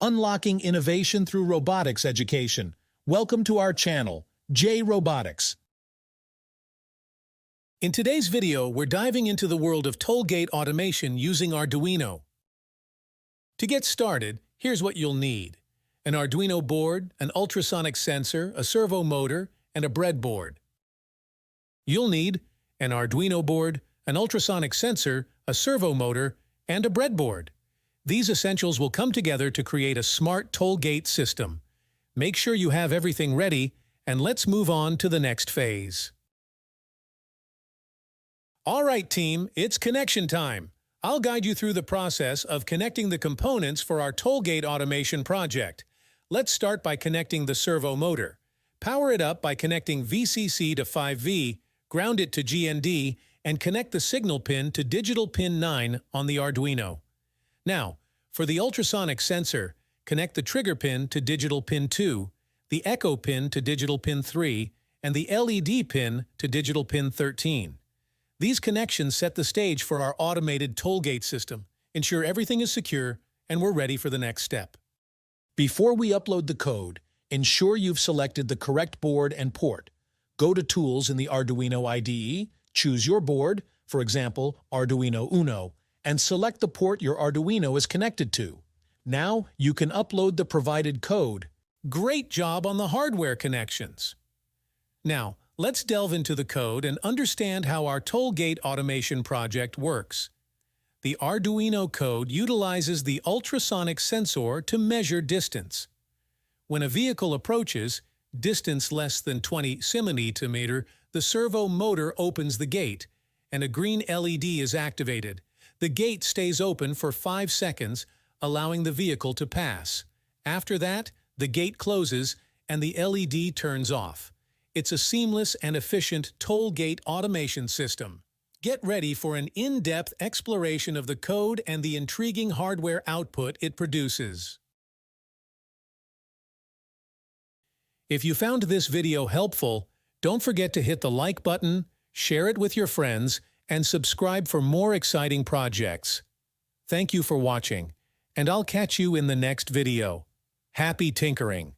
Unlocking innovation through robotics education. Welcome to our channel, Jay Robotics. In today's video, we're diving into the world of toll gate automation using Arduino. To get started, here's what you'll need: an Arduino board, an ultrasonic sensor, a servo motor, and a breadboard. You'll need an Arduino board, an ultrasonic sensor, a servo motor, and a breadboard. These essentials will come together to create a smart toll gate system. Make sure you have everything ready, and let's move on to the next phase. All right, team, it's connection time. I'll guide you through the process of connecting the components for our toll gate automation project. Let's start by connecting the servo motor. Power it up by connecting VCC to 5V, ground it to GND, and connect the signal pin to digital pin 9 on the Arduino. Now, for the ultrasonic sensor, connect the trigger pin to digital pin 2, the echo pin to digital pin 3, and the LED pin to digital pin 13. These connections set the stage for our automated toll gate system, ensure everything is secure, and we're ready for the next step. Before we upload the code, ensure you've selected the correct board and port. Go to Tools in the Arduino IDE, choose your board, for example, Arduino Uno, and select the port your Arduino is connected to. Now you can upload the provided code. Great job on the hardware connections! Now, let's delve into the code and understand how our toll gate automation project works. The Arduino code utilizes the ultrasonic sensor to measure distance. When a vehicle approaches, distance less than 20 cm, the servo motor opens the gate, and a green LED is activated. The gate stays open for 5 seconds, allowing the vehicle to pass. After that, the gate closes and the LED turns off. It's a seamless and efficient toll gate automation system. Get ready for an in-depth exploration of the code and the intriguing hardware output it produces. If you found this video helpful, don't forget to hit the like button, share it with your friends, and subscribe for more exciting projects. Thank you for watching, and I'll catch you in the next video. Happy tinkering!